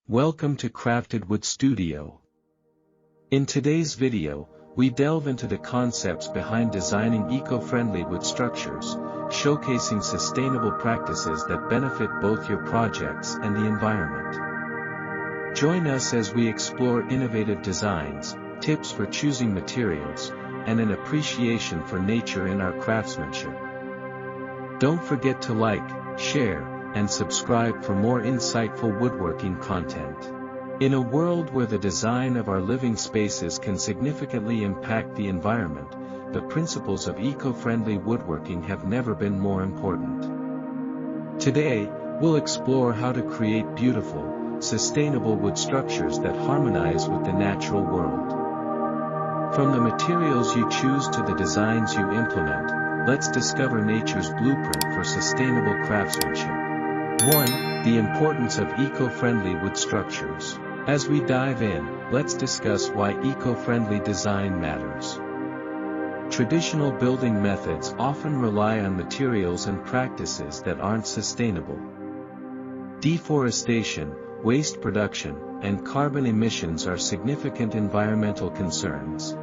Welcome to Crafted Wood Studio. In today's video, we delve into the concepts behind designing eco-friendly wood structures, showcasing sustainable practices that benefit both your projects and the environment. Join us as we explore innovative designs, tips for choosing materials, and an appreciation for nature in our craftsmanship. Don't forget to like, share, and subscribe for more insightful woodworking content. In a world where the design of our living spaces can significantly impact the environment, the principles of eco-friendly woodworking have never been more important. Today, we'll explore how to create beautiful, sustainable wood structures that harmonize with the natural world. From the materials you choose to the designs you implement, let's discover nature's blueprint for sustainable craftsmanship. 1. The importance of eco-friendly wood structures. As we dive in, let's discuss why eco-friendly design matters. Traditional building methods often rely on materials and practices that aren't sustainable. Deforestation, waste production, and carbon emissions are significant environmental concerns.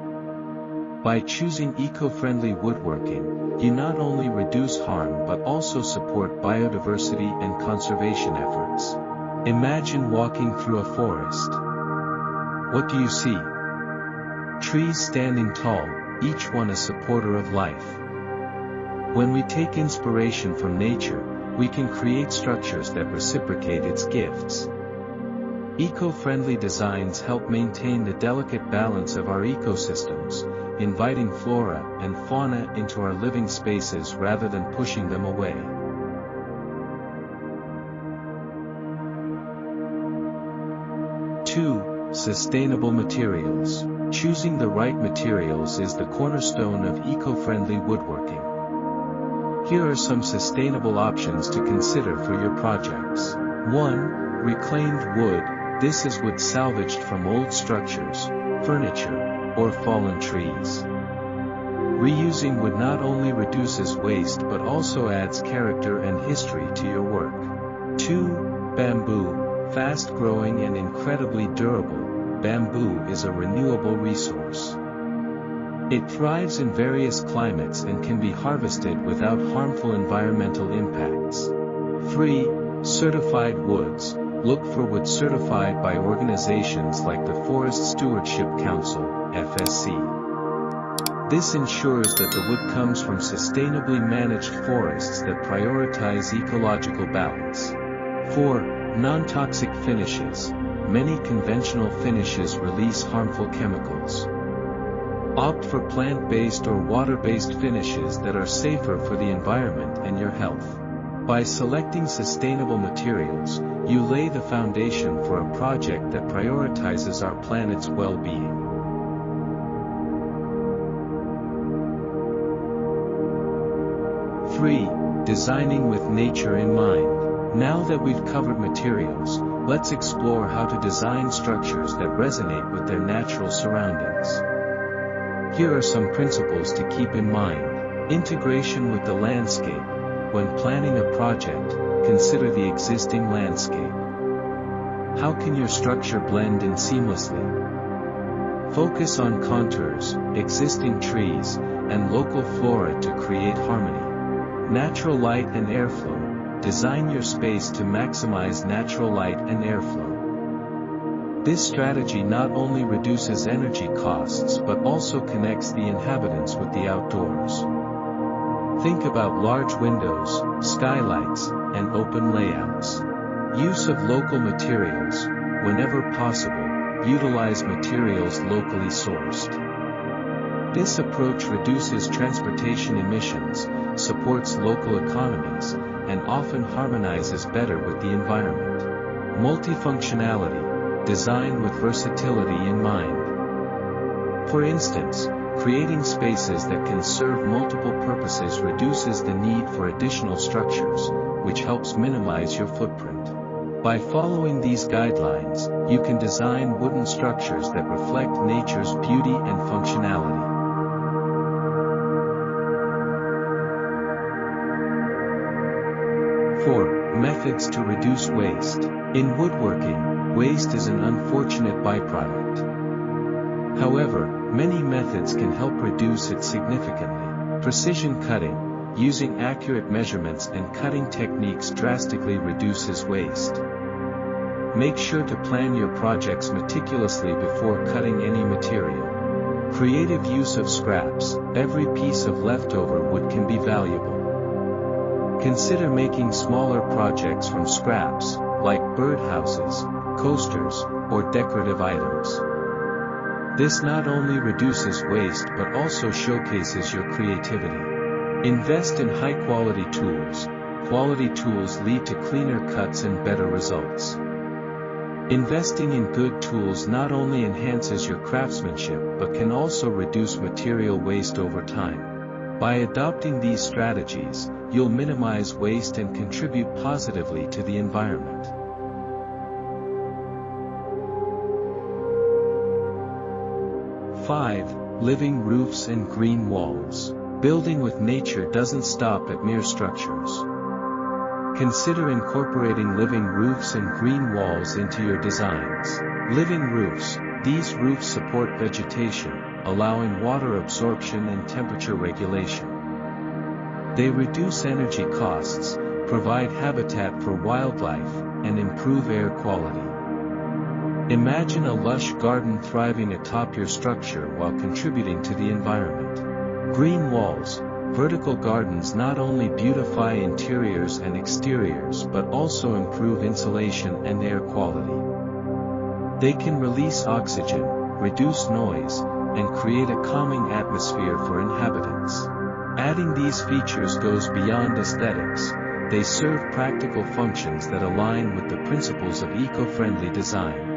By choosing eco-friendly woodworking, you not only reduce harm but also support biodiversity and conservation efforts. Imagine walking through a forest. What do you see? Trees standing tall, each one a supporter of life. When we take inspiration from nature, we can create structures that reciprocate its gifts. Eco-friendly designs help maintain the delicate balance of our ecosystems, inviting flora and fauna into our living spaces rather than pushing them away. 2. Sustainable materials. Choosing the right materials is the cornerstone of eco-friendly woodworking. Here are some sustainable options to consider for your projects. 1. Reclaimed wood. This is wood salvaged from old structures, furniture, or fallen trees. Reusing wood not only reduces waste but also adds character and history to your work. 2. Bamboo. Fast-growing and incredibly durable, bamboo is a renewable resource. It thrives in various climates and can be harvested without harmful environmental impacts. 3. Certified woods. Look for wood certified by organizations like the Forest Stewardship Council, FSC. This ensures that the wood comes from sustainably managed forests that prioritize ecological balance. 4. Non-toxic finishes. Many conventional finishes release harmful chemicals. Opt for plant-based or water-based finishes that are safer for the environment and your health. By selecting sustainable materials, you lay the foundation for a project that prioritizes our planet's well-being. 3. Designing with nature in mind. Now that we've covered materials, let's explore how to design structures that resonate with their natural surroundings. Here are some principles to keep in mind. Integration with the landscape. When planning a project, consider the existing landscape. How can your structure blend in seamlessly? Focus on contours, existing trees, and local flora to create harmony. Natural light and airflow. Design your space to maximize natural light and airflow. This strategy not only reduces energy costs but also connects the inhabitants with the outdoors. Think about large windows, skylights, and open layouts. Use of local materials. Whenever possible, utilize materials locally sourced. This approach reduces transportation emissions, supports local economies, and often harmonizes better with the environment. Multifunctionality. Design with versatility in mind. For instance, creating spaces that can serve multiple purposes reduces the need for additional structures, which helps minimize your footprint. By following these guidelines, you can design wooden structures that reflect nature's beauty and functionality. 4. Methods to reduce waste. In woodworking, waste is an unfortunate byproduct. However, many methods can help reduce it significantly. Precision cutting, using accurate measurements and cutting techniques drastically reduces waste. Make sure to plan your projects meticulously before cutting any material. Creative use of scraps. Every piece of leftover wood can be valuable. Consider making smaller projects from scraps, like birdhouses, coasters, or decorative items. This not only reduces waste but also showcases your creativity. Invest in high-quality tools. Quality tools lead to cleaner cuts and better results. Investing in good tools not only enhances your craftsmanship but can also reduce material waste over time. By adopting these strategies, you'll minimize waste and contribute positively to the environment. Five, living roofs and green walls. Building with nature doesn't stop at mere structures. Consider incorporating living roofs and green walls into your designs. Living roofs. These roofs support vegetation, allowing water absorption and temperature regulation. They reduce energy costs, provide habitat for wildlife, and improve air quality. Imagine a lush garden thriving atop your structure while contributing to the environment. Green walls. Vertical gardens not only beautify interiors and exteriors but also improve insulation and air quality. They can release oxygen, reduce noise, and create a calming atmosphere for inhabitants. Adding these features goes beyond aesthetics. They serve practical functions that align with the principles of eco-friendly design.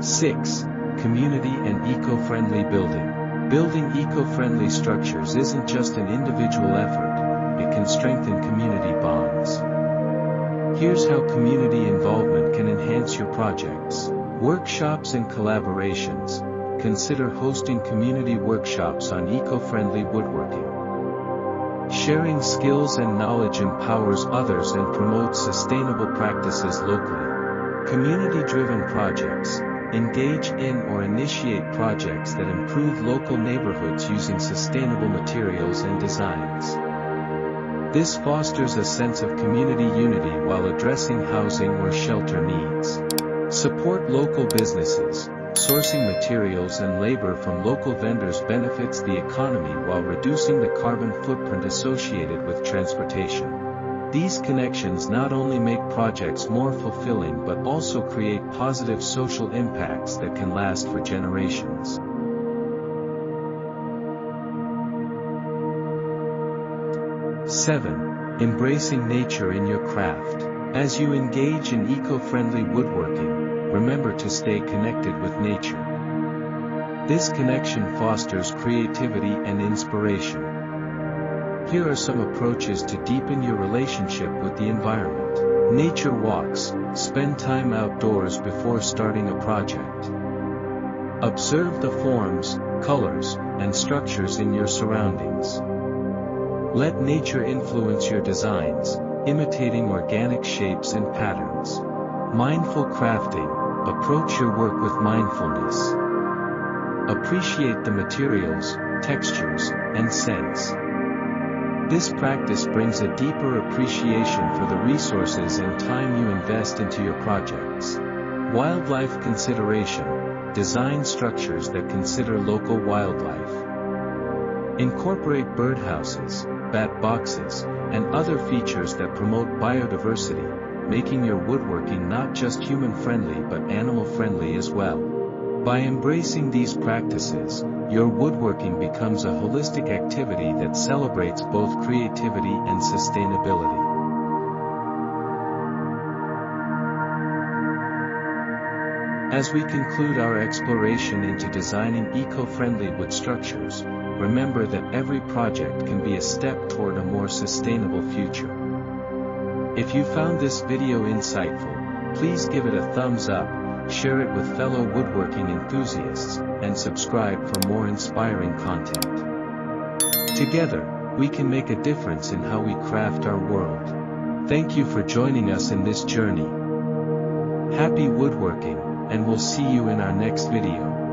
6. Community and eco-friendly building. Building eco-friendly structures isn't just an individual effort, it can strengthen community bonds. Here's how community involvement can enhance your projects. Workshops and collaborations. Consider hosting community workshops on eco-friendly woodworking. Sharing skills and knowledge empowers others and promotes sustainable practices locally. Community-driven projects. Engage in or initiate projects that improve local neighborhoods using sustainable materials and designs. This fosters a sense of community unity while addressing housing or shelter needs. Support local businesses. Sourcing materials and labor from local vendors benefits the economy while reducing the carbon footprint associated with transportation. These connections not only make projects more fulfilling but also create positive social impacts that can last for generations. Seven, embracing nature in your craft. As you engage in eco-friendly woodworking, remember to stay connected with nature. This connection fosters creativity and inspiration. Here are some approaches to deepen your relationship with the environment. Nature walks. Spend time outdoors before starting a project. Observe the forms, colors, and structures in your surroundings. Let nature influence your designs, imitating organic shapes and patterns. Mindful crafting. Approach your work with mindfulness. Appreciate the materials, textures, and scents. This practice brings a deeper appreciation for the resources and time you invest into your projects. Wildlife consideration. Design structures that consider local wildlife. Incorporate birdhouses, bat boxes, and other features that promote biodiversity, making your woodworking not just human-friendly but animal-friendly as well. By embracing these practices, your woodworking becomes a holistic activity that celebrates both creativity and sustainability. As we conclude our exploration into designing eco-friendly wood structures, remember that every project can be a step toward a more sustainable future. If you found this video insightful, please give it a thumbs up, share it with fellow woodworking enthusiasts, and subscribe for more inspiring content. Together, we can make a difference in how we craft our world. Thank you for joining us in this journey. Happy woodworking, and we'll see you in our next video.